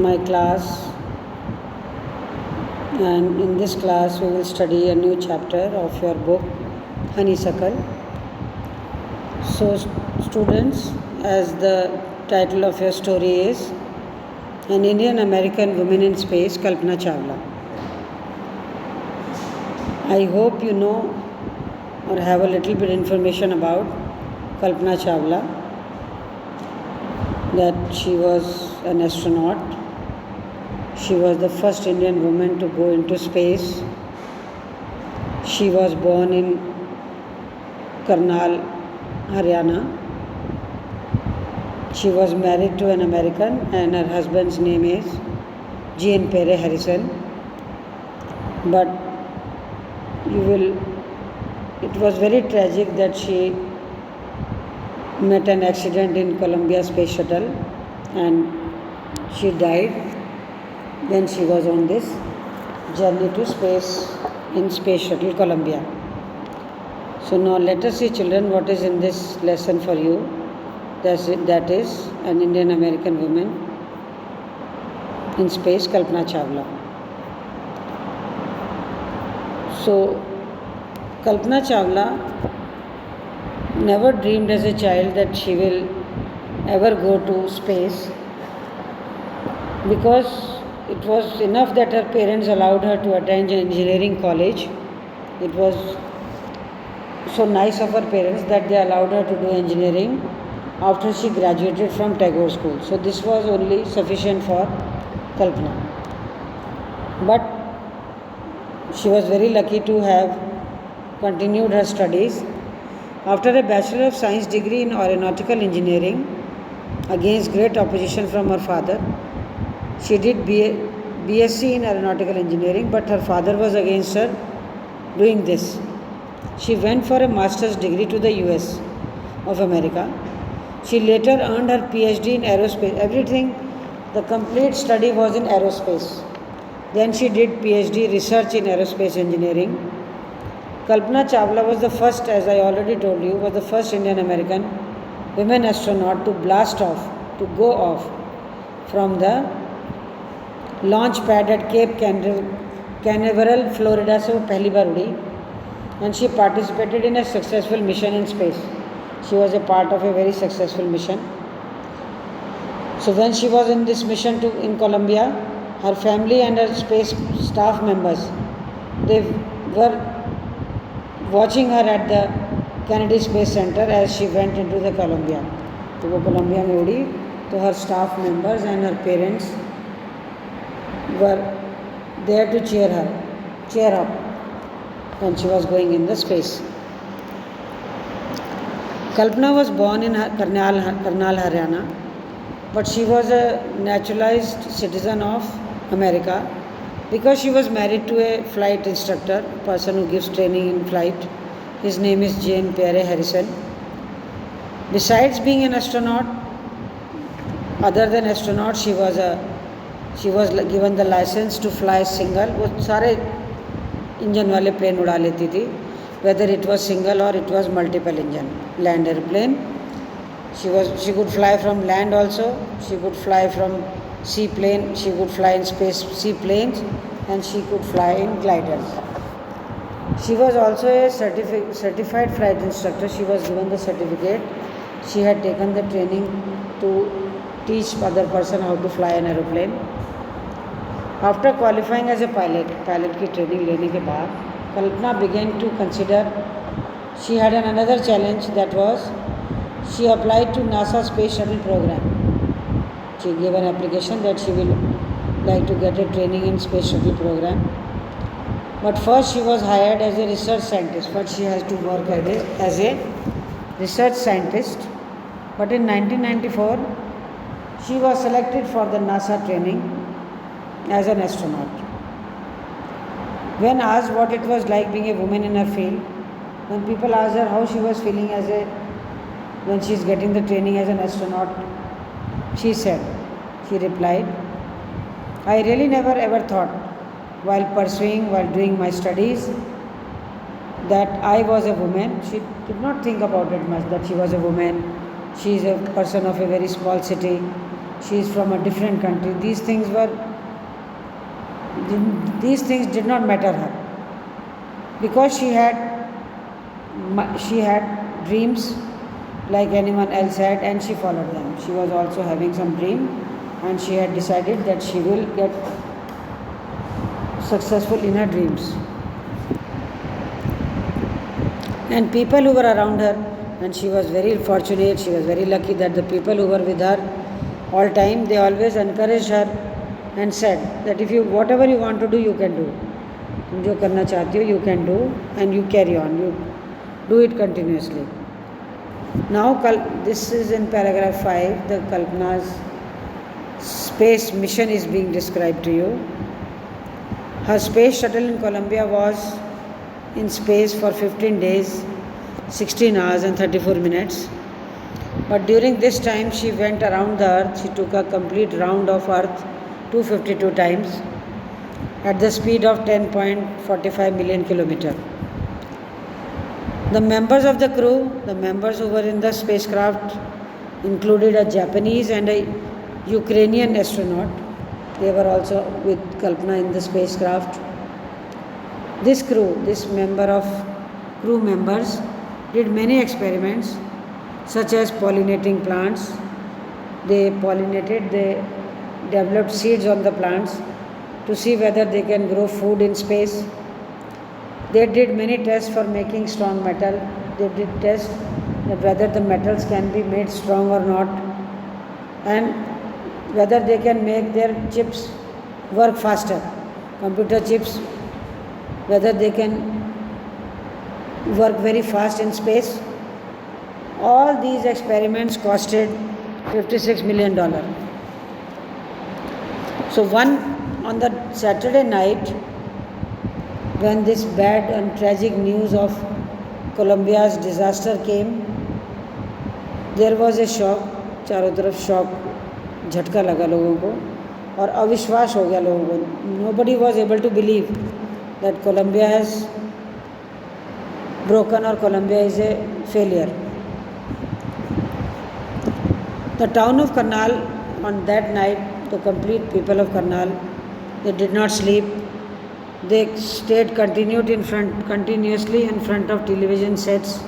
my class, and in this class we will study a new chapter of your book Honeysuckle. So students, as the title of your story is An Indian American Woman in Space, Kalpana Chawla. I hope you know or have a little bit information about Kalpana Chawla, that she was an astronaut. She was the first Indian woman to go into space. She was born in Karnal, Haryana. She was married to an American and her husband's name is Jean Pierre Harrison. But it was very tragic that she met an accident in Columbia Space Shuttle and she died. Then she was on this journey to space in Space Shuttle Columbia. So now let us see, children, what is in this lesson for you. That is an Indian American woman in space, Kalpana Chawla. So Kalpana Chawla never dreamed as a child that she will ever go to space, because it was enough that her parents allowed her to attend engineering college. It was so nice of her parents that they allowed her to do engineering after she graduated from Tagore School. So this was only sufficient for Kalpana. But she was very lucky to have continued her studies. After a Bachelor of Science degree in Aeronautical Engineering, against great opposition from her father, she did BSc in Aeronautical Engineering, but her father was against her doing this. She went for a master's degree to the US of America. She later earned her PhD in aerospace. Everything, the complete study was in aerospace. Then she did PhD research in aerospace engineering. Kalpana Chawla was the first, as I already told you, was the first Indian American women astronaut to go off from the launch pad at Cape Canaveral, Florida. से वो पहली बार उड़ी, and she participated in a successful mission in space. She was a part of a very successful mission. So when she was in this mission in Columbia, her family and her space staff members, they were watching her at the Kennedy Space Center as she went into the Columbia. तो वो Columbia में उड़ी, तो her staff members and her parents were there to cheer up when she was going in the space. Kalpana was born in Karnal, Haryana, but she was a naturalized citizen of America because she was married to a flight instructor, a person who gives training in flight. His name is Jean Pierre Harrison. Besides being an astronaut, other than astronaut, she was given the license to fly single. वो सारे engine वाले plane उड़ा लेती थी, whether it was single or it was multiple engine land airplane. She could fly from land also. She could fly from seaplane. She could fly in space seaplanes, and she could fly in gliders. She was also a certified flight instructor. She was given the certificate. She had taken the training to teach other person how to fly an aeroplane. After qualifying as a pilot की training लेने के बाद, Kalpana began to consider she had another challenge, that was she applied to NASA Space Shuttle program. She gave an application that she will like to get a training in Space Shuttle program. But first she was hired as a research scientist. First she has to work as a research scientist. But in 1994, she was selected for the NASA training as an astronaut. When asked what it was like being a woman in her field, when people asked her how she was feeling when she is getting the training as an astronaut, she replied, I really never ever thought while doing my studies, that I was a woman. She did not think about it much, that she was a woman. She is a person of a very small city. she is from a different country. These things did not matter her, because she had dreams like anyone else had, and she followed them. She was also having some dream, and she had decided that she will get successful in her dreams. And people who were around her, and she was very fortunate, she was very lucky that the people who were with her all time, they always encouraged her and said that if you whatever you want to do, you can do. तुम जो करना चाहती हो, you can do, and you carry on, you do it continuously. Now this is in paragraph 5, the Kalpana's space mission is being described to you. Her space shuttle in Columbia was in space for 15 days, 16 hours and 34 minutes. But during this time she went around the earth. She took a complete round of earth 252 times at the speed of 10.45 million kilometers. The members of the crew, the members who were in the spacecraft, included a Japanese and a Ukrainian astronaut. They were also with Kalpana in the spacecraft. This crew members did many experiments, such as pollinating plants. They developed seeds on the plants to see whether they can grow food in space. They did many tests for making strong metal. They did tests that whether the metals can be made strong or not, and whether they can make their chips work faster, computer chips, whether they can work very fast in space. All these experiments costed $56 million. So on the Saturday night, when this bad and tragic news of Columbia's disaster came, there was a shock. चारों तरफ shock, झटका लगा लोगों को और अविश्वास हो गया लोगों को. Nobody was able to believe that Columbia has broken or Columbia is a failure. The town of Karnal, on that night, the complete people of Karnal, they did not sleep. They stayed continuously in front of television sets,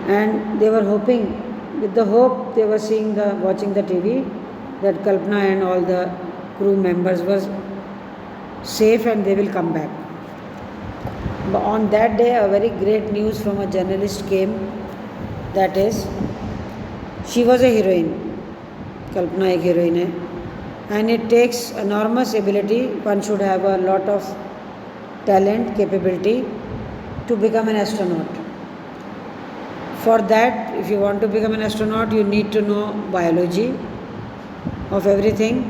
and they were hoping, with the hope they were watching the TV, that Kalpana and all the crew members were safe and they will come back. But on that day, a very great news from a journalist came, that is, she was a heroine. Kalpana एक heroine है, and it takes enormous ability. One should have a lot of talent, capability to become an astronaut. For that, if you want to become an astronaut, you need to know biology of everything,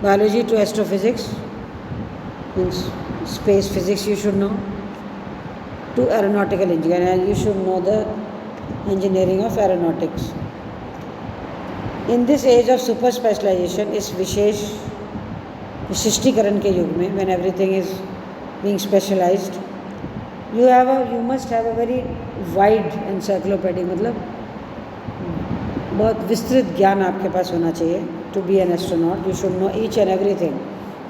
biology to astrophysics, means space physics you should know, to aeronautical engineering, you should know the engineering of aeronautics. In this age of super specialization, इस विशिष्टीकरण के युग में, when everything is being specialized, you must have a very wide encyclopedia, मतलब बहुत विस्तृत ज्ञान आपके पास होना चाहिए. To be an astronaut, you should know each and everything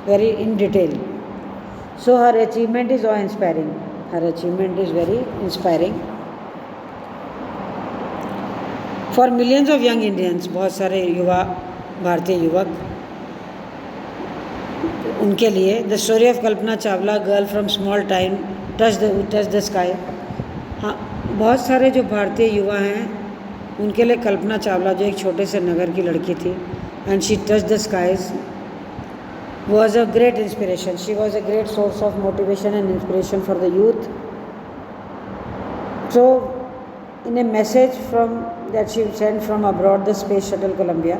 very in detail. So her achievement is awe-inspiring. Her achievement is very inspiring. For millions of young Indians, बहुत सारे युवा भारतीय युवक, उनके लिए the story of Kalpana Chawla, girl from small town, touch the sky. हाँ, बहुत सारे जो भारतीय युवा हैं, उनके लिए कल्पना चावला जो एक छोटे से नगर की लड़की थी, and she touched the skies, was a great inspiration. She was a great source of motivation and inspiration for the youth. So, in a message that she sent from abroad, the space shuttle Columbia,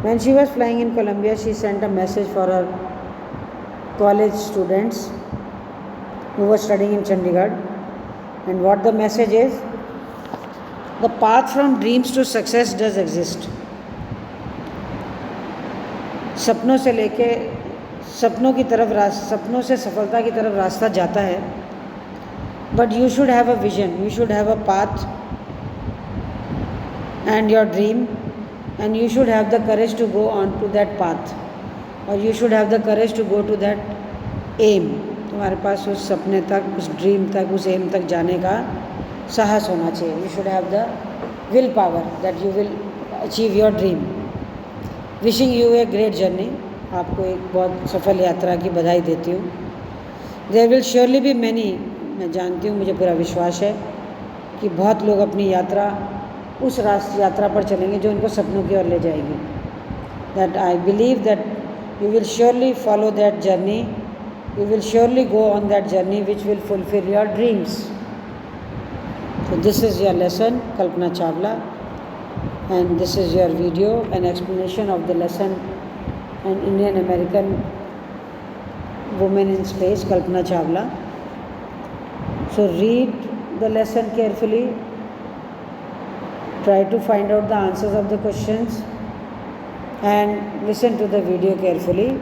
when she was flying in Columbia, she sent a message for her college students who were studying in Chandigarh. And what the message is, the path from dreams to success does exist. सपनों से लेके सपनों से सफलता की तरफ रास्ता जाता है, but you should have a vision, you should have a path and your dream, and you should have the courage to go on to that path, or you should have the courage to go to that aim. तुम्हारे पास उस सपने तक, उस dream तक, उस M तक जाने का साहस होना चाहिए. You should have the will power that you will achieve your dream. Wishing you a great journey. आपको एक बहुत सफल यात्रा की बधाई देती हूँ. There will surely be many, मैं जानती हूँ, मुझे पूरा विश्वास है कि बहुत लोग अपनी यात्रा उस यात्रा पर चलेंगे जो उनको सपनों की ओर ले जाएगी. That I believe that you will surely follow that journey. You will surely go on that journey which will fulfill your dreams. So this is your lesson, Kalpana Chawla, and this is your video, an explanation of the lesson, an Indian American woman in space, Kalpana Chawla. So read the lesson carefully. Try to find out the answers of the questions and listen to the video carefully.